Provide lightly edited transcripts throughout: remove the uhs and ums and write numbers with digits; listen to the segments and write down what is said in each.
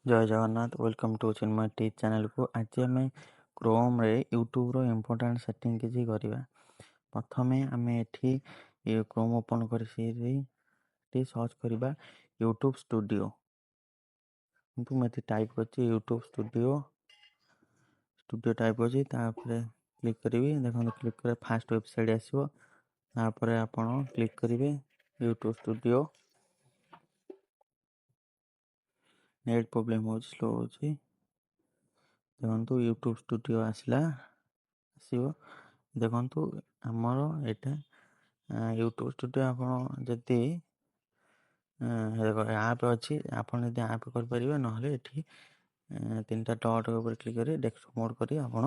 Jay Jagannath welcome to Chinmay ଟି ଚ୍ୟାନେଲକୁ। ଆଜି ଆମେ କ୍ରୋମ୍ରେ ୟୁଟ୍ୟୁବ୍ର ଇମ୍ପୋର୍ଟାଣ୍ଟ ସେଟିଂ କିଛି କରିବା। ପ୍ରଥମେ ଆମେ ଏଠି କ୍ରୋମ୍ ଓପନ୍ କରି ଏଠି ସର୍ଚ୍ଚ କରିବା ୟୁଟ୍ୟୁବ୍ ଷ୍ଟୁଡ଼ିଓ। କିନ୍ତୁ ମୁଁ ଏଠି ଟାଇପ୍ କରିଛି ୟୁଟ୍ୟୁବ୍ ଷ୍ଟୁଡ଼ିଓ ଟାଇପ୍ କରିଛି, ତାପରେ କ୍ଲିକ୍ କରିବି। ଦେଖନ୍ତୁ କ୍ଲିକ୍ କଲେ ଫାଷ୍ଟ ୱେବସାଇଟ୍ ଆସିବ, ତାପରେ ଆପଣ କ୍ଲିକ୍ କରିବେ ୟୁଟ୍ୟୁବ୍ ଷ୍ଟୁଡ଼ିଓ। ନେଟ୍ ପ୍ରୋବ୍ଲେମ୍ ହେଉଛି, ସ୍ଲୋ ହେଉଛି। ଦେଖନ୍ତୁ ୟୁଟ୍ୟୁବ୍ ଷ୍ଟୁଡ଼ିଓ ଆସିବ। ଦେଖନ୍ତୁ ଆମର ଏଇଟା ୟୁଟ୍ୟୁବ୍ ଷ୍ଟୁଡ଼ିଓ। ଆପଣ ଯଦି ଆପ୍ ଅଛି, ଆପଣ ଯଦି ଆପ୍ କରିପାରିବେ, ନହେଲେ ଏଠି ତିନିଟା ଡଟ୍ ଉପରେ କ୍ଲିକ୍ କରି ଡେସ୍କଟପ୍ ମୋଡ଼୍ କରି ଆପଣ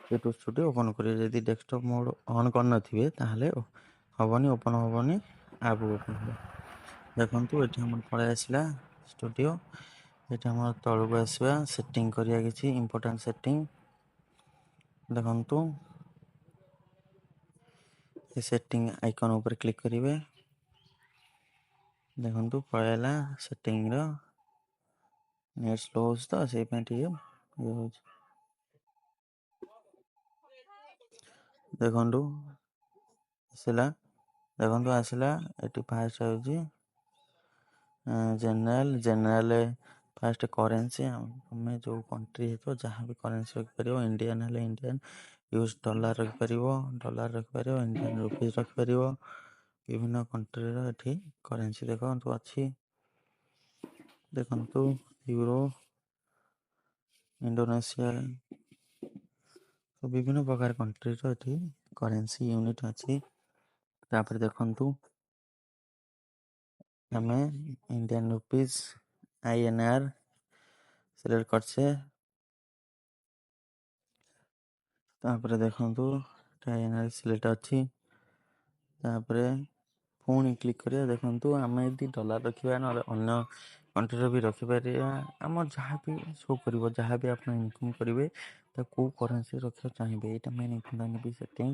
ୟୁଟ୍ୟୁବ୍ ଷ୍ଟୁଡ଼ିଓ ଓପନ୍ କରିବେ। ଯଦି ଡେସ୍କଟପ୍ ମୋଡ଼୍ ଅନ୍ କରିନଥିବେ ତାହେଲେ ହେବନି, ଓପନ୍ ହେବନି, ଆପ୍ ଓପନ୍ ହେବ। ଦେଖନ୍ତୁ ଏଠି ଆମର ପଳାଇ ଆସିଲା ଷ୍ଟୁଡ଼ିଓ। ଏଠି ଆମର ତଳକୁ ଆସିବା, ସେଟିଂ କରିବା କିଛି ଇମ୍ପୋର୍ଟାଣ୍ଟ ସେଟିଂ। ଦେଖନ୍ତୁ ଏ ସେଟିଂ ଆଇକନ୍ ଉପରେ କ୍ଲିକ୍ କରିବେ। ଦେଖନ୍ତୁ ପଳାଇଲା ସେଟିଂର। ନେଟ୍ ସ୍ଲୋ ହେଉଛି ତ ସେଇପାଇଁ ଟିକେ ଇଏ ହେଉଛି। ଦେଖନ୍ତୁ ଆସିଲା। ଏଠି ଫାଷ୍ଟ ହେଉଛି ଜେନେରାଲ ଫାଷ୍ଟ କରେନ୍ସି। ଆମେ ଯେଉଁ କଣ୍ଟ୍ରି ହେଇଥିବ ଯାହା ବି କରେନ୍ସି ରଖିପାରିବ। ଇଣ୍ଡିଆନ୍ ହେଲେ ଇଣ୍ଡିଆନ୍, ୟୁଏସ୍ ଡଲାର ରଖିପାରିବ, ଇଣ୍ଡିଆନ୍ ରୁପିଜ୍ ରଖିପାରିବ। ବିଭିନ୍ନ କଣ୍ଟ୍ରିର ଏଠି କରେନ୍ସି ଦେଖନ୍ତୁ ଅଛି। ଦେଖନ୍ତୁ ୟୁରୋ, ଇଣ୍ଡୋନେସିଆ, ବିଭିନ୍ନ ପ୍ରକାର କଣ୍ଟ୍ରିର ଏଠି କରେନ୍ସି ୟୁନିଟ୍ ଅଛି। ତାପରେ ଦେଖନ୍ତୁ ଆମେ ଇଣ୍ଡିଆନ୍ ରୁପିଜ୍ INR ସିଲେକ୍ଟ କରିଛେ। ତାପରେ ଦେଖନ୍ତୁ INR ସିଲେକ୍ଟ ଅଛି। ତାପରେ ପୁଣି କ୍ଲିକ୍ କରିବା। ଦେଖନ୍ତୁ ଆମେ ଯଦି ଡଲାର ରଖିବା, ନହେଲେ ଅନ୍ୟ କଣ୍ଟ୍ରିର ବି ରଖିପାରିବା। ଆମର ଯାହା ବି ଶୋ କରିବ, ଯାହା ବି ଆପଣ ଇନକମ୍ କରିବେ, ତାକୁ କେଉଁ କରେନ୍ସି ରଖିବାକୁ ଚାହିଁବେ, ଏଇଟା ମେନ୍ ଇମ୍ପୋର୍ଟାଣ୍ଟ ବି ସେଟିଂ।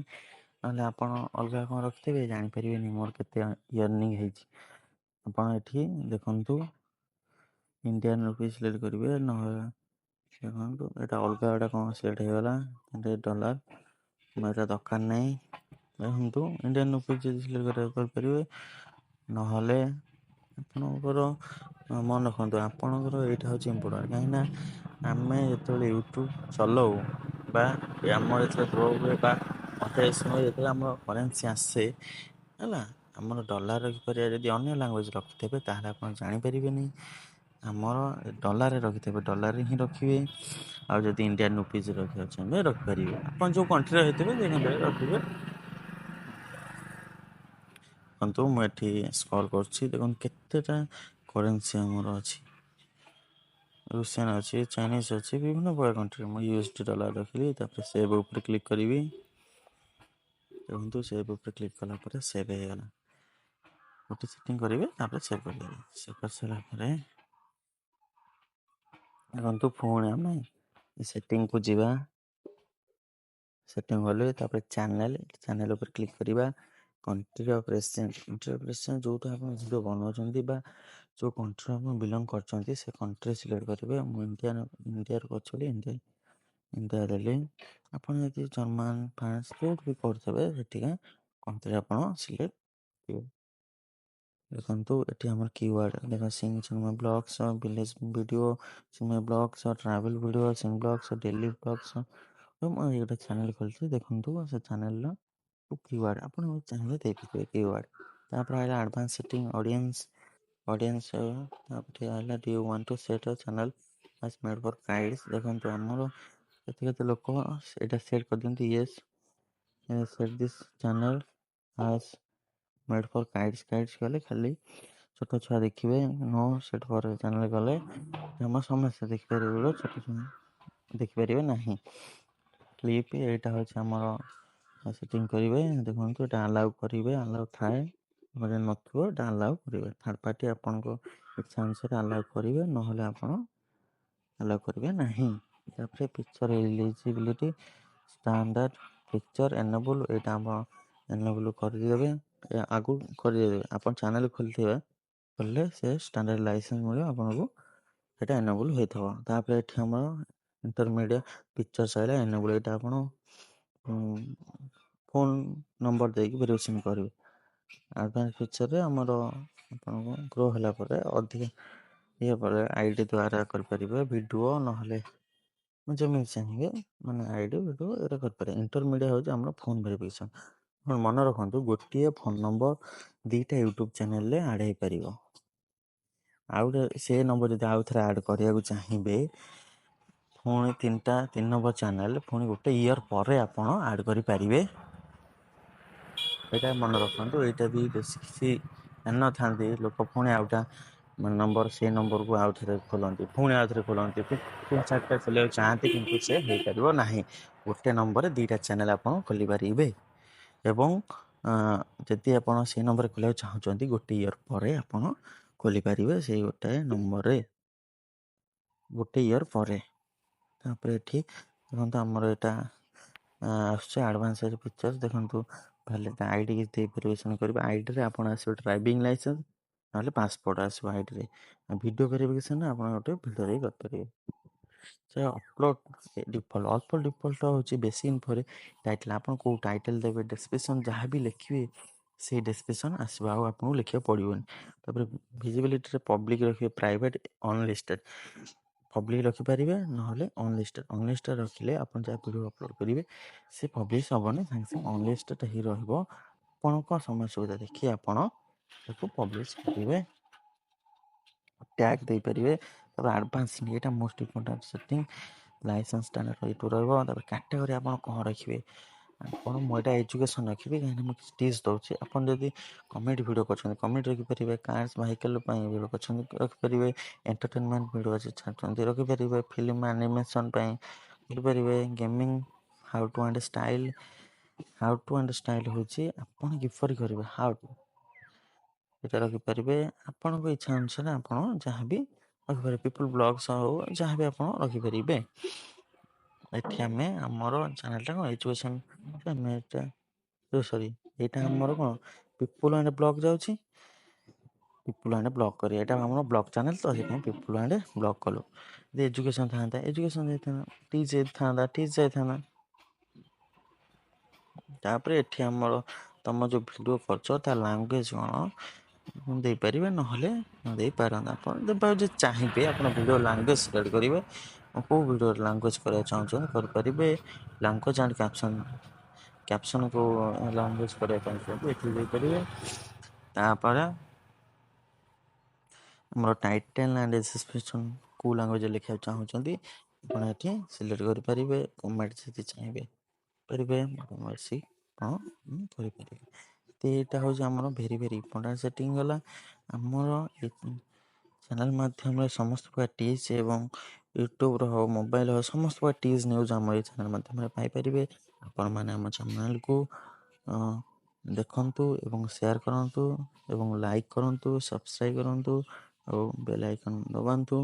ନହେଲେ ଆପଣ ଅଲଗା କ'ଣ ରଖିଥିବେ, ଜାଣିପାରିବେନି ମୋର କେତେ ଇୟର୍ନିଂ ହେଇଛି। ଆପଣ ଏଠି ଦେଖନ୍ତୁ ଇଣ୍ଡିଆନ୍ ରୁପିଜ୍ ସିଲେକ୍ଟ କରିବେ, ନହେଲେ ଦେଖନ୍ତୁ ଏଇଟା ଅଲଗା ଗୋଟେ କ'ଣ ସିଲେକ୍ଟ ହେଇଗଲା, ଡଲାର, ଏଇଟା ଦରକାର ନାହିଁ। ଦେଖନ୍ତୁ ଇଣ୍ଡିଆନ୍ ରୁପିଜ୍ ଯଦି ସିଲେକ୍ଟ କରିବାକୁ କରିପାରିବେ, ନହେଲେ ଆପଣଙ୍କର ମନେ ରଖନ୍ତୁ ଆପଣଙ୍କର ଏଇଟା ହେଉଛି ଇମ୍ପୋର୍ଟାଣ୍ଟ। କାହିଁକିନା ଆମେ ଯେତେବେଳେ ୟୁଟ୍ୟୁବ୍ ଚଲାଉ ବା ଆମର ଯେତେବେଳେ ଗ୍ରୋ ହୁଏ ବା ଅଠେଇଶ ସମୟ ଯେତେବେଳେ ଆମର କରେନ୍ସି ଆସେ ହେଲା, ଆମର ଡଲାର ରଖିପାରିବା। ଯଦି ଅନ୍ୟ ଲାଙ୍ଗୁଏଜ୍ ରଖିଥିବେ ତାହେଲେ ଆପଣ ଜାଣିପାରିବେନି। ଆମର ଡଲାରରେ ରଖିଥିବେ, ଡଲାରରେ ହିଁ ରଖିବେ। ଆଉ ଯଦି ଇଣ୍ଡିଆନ୍ ରୁପିଜ୍ ରଖିବାକୁ ଚାହିଁବେ ରଖିପାରିବେ। ଆପଣ ଯେଉଁ କଣ୍ଟ୍ରିରେ ହେଇଥିବେ ସେଇ କଣ୍ଟ୍ରିରେ ରଖିବେ। ଦେଖନ୍ତୁ ମୁଁ ଏଠି ସ୍କ୍ରଲ୍ କରୁଛି। ଦେଖନ୍ତୁ କେତେଟା କରେନ୍ସି ଆମର ଅଛି। ରୁଷିଆନ୍ ଅଛି, ଚାଇନିଜ୍ ଅଛି, ବିଭିନ୍ନ ପ୍ରକାର କଣ୍ଟ୍ରି। ମୁଁ USD ଡଲାର ରଖିଲି। ତାପରେ ସେଭ୍ ଉପରେ କ୍ଲିକ୍ କରିବି। ଦେଖନ୍ତୁ ସେଭ୍ ଉପରେ କ୍ଲିକ୍ କଲା ପରେ ସେଭ୍ ହେଇଗଲା। ଗୋଟେ ସେଟିଂ କରିବେ, ତାପରେ ସେଭ୍ କରିଦେବେ। ସେଭ୍ କରିସାରିଲା ପରେ ଦେଖନ୍ତୁ ପୁଣି ଆମେ ସେଟିଂକୁ ଯିବା। ସେଟିଂ ଗଲେ ତାପରେ ଚ୍ୟାନେଲ୍ ଉପରେ କ୍ଲିକ୍ କରିବା। କଣ୍ଟ୍ରି ଅଫ୍ ରେସିଡେନ୍ସ ଯେଉଁଠୁ ଆପଣ ଭିଡ଼ିଓ ବନାଉଛନ୍ତି ବା ଯେଉଁ କଣ୍ଟ୍ରିରୁ ଆପଣ ବିଲଙ୍ଗ କରୁଛନ୍ତି ସେ କଣ୍ଟ୍ରି ସିଲେକ୍ଟ କରିବେ। ମୁଁ ଇଣ୍ଡିଆରୁ କରୁଛି ବୋଲି ଇଣ୍ଡିଆ ଦେଲି। ଆପଣ ଯଦି ଜର୍ମାନ, ଫ୍ରାନ୍ସ ଯେଉଁଠି ବି କରୁଥିବେ ସେଠିକା କଣ୍ଟ୍ରି ଆପଣ ସିଲେକ୍ଟ କରିବେ। ଦେଖନ୍ତୁ ଏଠି ଆମର କିୱାର୍ଡ଼ ଦେଖ Chinmay blogs, village video, Chinmay blogs, travel video, blogs, daily blogs. ମୁଁ ଗୋଟେ ଚ୍ୟାନେଲ୍ ଖୋଲିଛି। ଦେଖନ୍ତୁ ସେ ଚ୍ୟାନେଲ୍ର କିୱାର୍ଡ଼ ଆପଣ ଚାହିଁଲେ ଦେଇପାରିବେ କିୱାର୍ଡ଼। ତାପରେ ହେଲା ଆଡ଼ଭାନ୍ସ ସେଟିଂ, ଅଡ଼ିଏନ୍ସ। ତାପରେ ହେଲା do you want to set a channel as made for kids. ଦେଖନ୍ତୁ ଆମର କେତେ ଲୋକ ଏଇଟା ସେଟ୍ କରିଦିଅନ୍ତି। Yes set this channel as made for kids କଲେ ଖାଲି ଛୋଟ ଛୁଆ ଦେଖିବେ। नो ସେଟ୍ ଫର୍ ଚ୍ୟାନେଲ୍ କଲେ ଆମ ସମସ୍ତେ ଦେଖିପାରିବେ, ଛୋଟ ଛୁଆ ଦେଖିପାରିବେ ନାହିଁ। କ୍ଲିପ୍ ଏଇଟା ହେଉଛି ଆମର ସେଟିଂ କରିବେ। ଦେଖନ୍ତୁ ଏଇଟା ଆଲାଉ କରିବେ, ଆଲାଉ ଥାଏ, ନଥିବ ଏଇଟା ଆଲାଉ କରିବେ। ଥାର୍ଡ଼ ପାର୍ଟି ଆପଣଙ୍କ ଇଚ୍ଛା ଅନୁସାରେ ଆଲାଉ କରିବେ, ନହେଲେ ଆପଣ ଆଲାଉ କରିବେ ନାହିଁ। ତାପରେ picture eligibility, standard picture enable, ଏଇଟା ଆପଣ ଏନେବୁଲ୍ କରିଦେବେ। ଆଗକୁ କରିଦେବେ। ଆପଣ ଚ୍ୟାନେଲ୍ ଖୋଲିଲେ ସେ ଷ୍ଟାଣ୍ଡାର୍ଡ଼ ଲାଇସେନ୍ସ ମିଳିବ ଆପଣଙ୍କୁ। এটা ଏନେବୁଲ୍ ହୋଇଥିବ। ତାପରେ ଏଠି ଆମର ଇଣ୍ଟରମିଡ଼ିଆ ପିକ୍ଚର୍ସ ଆସିଲା ଏନେବୁଲ୍, ଏଇଟା ଆପଣ ଫୋନ୍ ନମ୍ବର ଦେଇକି ଭେରିଫିକେସନ୍ କରିବେ। ଆଡ଼ଭାନ୍ସ ଫିଚରରେ ଆମର ଆପଣଙ୍କୁ ଗ୍ରୋ ହେଲା ପରେ ଅଧିକ ଇଏ ପରେ ଆଇ ଡ଼ି ଦ୍ୱାରା କରିପାରିବେ ଭିଡ଼ିଓ, ନହେଲେ ଯେମିତି ଚାହିଁବେ ମାନେ ଆଇ ଡ଼ି ଭିଡ଼ିଓ ଏଇଟା କରିପାରିବେ। ଇଣ୍ଟରମିଡ଼ିଆ ହେଉଛି ଆମର ଫୋନ୍ ଭେରିଫିକେସନ୍। ଆପଣ ମନେ ରଖନ୍ତୁ, ଗୋଟିଏ ଫୋନ୍ ନମ୍ବର 2ଟା ୟୁଟ୍ୟୁବ୍ ଚ୍ୟାନେଲ୍ରେ ଆଡ଼୍ ହେଇପାରିବ। ଆଉ ଗୋଟେ ସେ ନମ୍ବର ଯଦି ଆଉ ଥରେ ଆଡ଼୍ କରିବାକୁ ଚାହିଁବେ, ପୁଣି 3 ନମ୍ବର ଚ୍ୟାନେଲ୍ ପୁଣି ଗୋଟେ ଇୟର୍ ପରେ ଆପଣ ଆଡ଼୍ କରିପାରିବେ। ଏଇଟା ମନେ ରଖନ୍ତୁ। ଏଇଟା ବି ବେଶୀ କିଛି ଜାଣିନଥାନ୍ତି ଲୋକ, ପୁଣି ଆଉଟା ନମ୍ବର ସେଇ ନମ୍ବରକୁ ଆଉ ଥରେ ଖୋଲନ୍ତି, ପୁଣି ଆଉ ଥରେ ଖୋଲନ୍ତି, 3-4ଟା ଖୋଲିବାକୁ ଚାହାନ୍ତି, କିନ୍ତୁ ସେ ହେଇପାରିବ ନାହିଁ। ଗୋଟେ ନମ୍ବରରେ 2ଟା ଚ୍ୟାନେଲ୍ ଆପଣ ଖୋଲିପାରିବେ। ଏବଂ ଯଦି ଆପଣ ସେଇ ନମ୍ବରରେ ଖୋଲିବାକୁ ଚାହୁଁଛନ୍ତି, ଗୋଟେ ଇୟର୍ ପରେ ଆପଣ ଖୋଲିପାରିବେ ସେଇ ଗୋଟାଏ ନମ୍ବରରେ, ଗୋଟେ ଇୟର୍ ପରେ। ତାପରେ ଏଠି ଦେଖନ୍ତୁ ଆମର ଏଇଟା ଆସୁଛି ଆଡ଼ଭାନ୍ସ ଫିଚର୍ସ। ଦେଖନ୍ତୁ ଭ୍ୟାଲିଡ୍ ଆଇ ଡ଼ି କିଛି ଦେଇ ଭେରିଫିକେସନ୍ କରିବେ। ଆଇଡ଼ିରେ ଆପଣ ଆସିବ ଡ୍ରାଇଭିଂ ଲାଇସେନ୍ସ ନହେଲେ ପାସପୋର୍ଟ ଆସିବ ଆଇଡ଼ିରେ। ଭିଡ଼ିଓ ଭେରିଫିକେସନ୍ ଆପଣ ଗୋଟେ ଭିଡ଼ିଓରେ କରିପାରିବେ। ସେ ଅପଲୋଡ଼ ଡିଫଲ୍ଟ ହେଉଛି ବେଶୀ ଇନଫୋରେ ଟାଇଟଲ୍। ଆପଣ କେଉଁ ଟାଇଟଲ୍ ଦେବେ, ଡେସ୍କ୍ରିପସନ୍ ଯାହା ବି ଲେଖିବେ ସେଇ ଡେସ୍କ୍ରିପସନ୍ ଆସିବ, ଆଉ ଆପଣଙ୍କୁ ଲେଖିବାକୁ ପଡ଼ିବନି। ତାପରେ ଭିଜିବିଲିଟିରେ ପବ୍ଲିକ୍ ରଖିବେ, ପ୍ରାଇଭେଟ୍, ଅନଲିଷ୍ଟେଡ୍। ପବ୍ଲିକ୍ ରଖିପାରିବେ ନହେଲେ ଅନଲିଷ୍ଟେଡ୍ ରଖିଲେ ଆପଣ ଯାହା ଭିଡ଼ିଓ ଅପଲୋଡ଼ କରିବେ ସେ ପବ୍ଲିଶ ହେବନି, ସାଙ୍ଗେ ସାଙ୍ଗେ ଅନଲିଷ୍ଟେଡ୍ ହେଇ ରହିବ। ଆପଣଙ୍କ ସମୟ ସୁବିଧା ଦେଖି ଆପଣ ତାକୁ ପବ୍ଲିଶ କରିବେ, ଟ୍ୟାଗ୍ ଦେଇପାରିବେ। ତାପରେ ଆଡ଼ଭାନ୍ସ ଏଇଟା most important setting, licence standard ଏଇଠୁ ରହିବ। ତାପରେ କ୍ୟାଟେଗୋରୀ ଆପଣ କ'ଣ ରଖିବେ, ଆପଣ ମୁଁ ଏଇଟା ଏଜୁକେସନ୍ ରଖିବି, କାହିଁକିନା ମୁଁ କିଛି ଟିପ୍ସ ଦେଉଛି। ଆପଣ ଯଦି କମେଡ଼ି ଭିଡ଼ିଓ କରୁଛନ୍ତି କମେଡ଼ି ରଖିପାରିବେ, କାର୍ସ ଭେହିକଲ୍ ପାଇଁ ଭିଡ଼ିଓ କରୁଛନ୍ତି ରଖିପାରିବେ, ଏଣ୍ଟରଟେନମେଣ୍ଟ ଭିଡ଼ିଓ ଅଛି ଛାଡ଼ୁଛନ୍ତି ରଖିପାରିବେ, ଫିଲ୍ମ ଆନିମେସନ୍ ପାଇଁ ରଖିପାରିବେ, gaming, how to and style ହେଉଛି ଆପଣ କିପରି କରିବେ, ଏଇଟା ରଖିପାରିବେ। ଆପଣଙ୍କ ଇଚ୍ଛା ଅନୁସାରେ ଆପଣ ଯାହା ବି ରଖିପାରିବେ, ପିପୁଲ୍ ବ୍ଲଗ୍ସ ହଉ ଯାହା ବି ଆପଣ ରଖିପାରିବେ। ଏଠି ଆମେ ଆମର ଚ୍ୟାନେଲ୍ଟା କ'ଣ ଏଜୁକେସନ୍, ଏଇଟା ଆମର କ'ଣ ପିପୁଲ୍ ଆଣ୍ଡ ବ୍ଲଗ୍ ଯାଉଛି, ପିପୁଲ୍ ଆଣ୍ଡ ବ୍ଲଗ୍ କରିବା। ଏଇଟା ଆମର ବ୍ଲଗ୍ ଚ୍ୟାନେଲ୍, ତ ସେଥିପାଇଁ ପିପୁଲ୍ ଆଣ୍ଡ ବ୍ଲଗ୍ କଲୁ। ଯଦି ଏଜୁକେସନ୍ ଥାନ୍ତା ଏଜୁକେସନ୍ ଯାଇଥାନ୍ତା, ଟିଚ୍ ଯାଇଥାନ୍ତା। ତାପରେ ଏଠି ଆମର ତମ ଯେଉଁ ଭିଡ଼ିଓ କରୁଛ ତା ଲାଙ୍ଗୁଏଜ୍ କ'ଣ ଦେଇପାରିବେ, ନହେଲେ ଦେଇପାରନ୍ତି। ଆପଣ ଦେବାକୁ ଯଦି ଚାହିଁବେ ଆପଣ ଭିଡ଼ିଓ ଲାଙ୍ଗୁଏଜ୍ ସିଲେକ୍ଟ କରିବେ, କେଉଁ ଭିଡ଼ିଓ ଲାଙ୍ଗୁଏଜ୍ କରିବାକୁ ଚାହୁଁଛନ୍ତି କରିପାରିବେ। ଲାଙ୍ଗୁଏଜ୍ ଆଣ୍ଡ କ୍ୟାପସନ୍ କେଉଁ ଲାଙ୍ଗୁଏଜ୍ କରିବା ପାଇଁ ଚାହୁଁଛନ୍ତି ଏଠି ଦେଇପାରିବେ। ତାପରେ ଆମର ଟାଇଟେଲ୍ ଆଣ୍ଡ ଡେସ୍କ୍ରିପସନ୍ କେଉଁ ଲାଙ୍ଗୁଏଜ୍ ଲେଖିବାକୁ ଚାହୁଁଛନ୍ତି ଆପଣ ଏଠି ସିଲେକ୍ଟ କରିପାରିବେ। କମେଣ୍ଟ ଯଦି ଚାହିଁବେ କରିପାରିବେ, କରିପାରିବେ। ତ ଏଇଟା ହେଉଛି ଆମର ଭେରି ଇମ୍ପୋର୍ଟାଣ୍ଟ ସେଟିଂ ଗଲା। ଆମର ଚ୍ୟାନେଲ୍ ମାଧ୍ୟମରେ ସମସ୍ତ ପ୍ରକାର ଟିପ୍ସ ଏବଂ ୟୁଟ୍ୟୁବ୍ର ହଉ ମୋବାଇଲ୍ ହଉ ସମସ୍ତ ପ୍ରକାର ଟିପ୍ସ ନ୍ୟୁଜ୍ ଆମର ଏଇ ଚ୍ୟାନେଲ୍ ମାଧ୍ୟମରେ ପାଇପାରିବେ। ଆପଣମାନେ ଆମ ଚ୍ୟାନେଲ୍କୁ ଦେଖନ୍ତୁ ଏବଂ ସେୟାର କରନ୍ତୁ ଏବଂ ଲାଇକ୍ କରନ୍ତୁ, ସବସ୍କ୍ରାଇବ୍ କରନ୍ତୁ ଆଉ ବେଲ୍ ଆଇକନ୍ ଦବାନ୍ତୁ।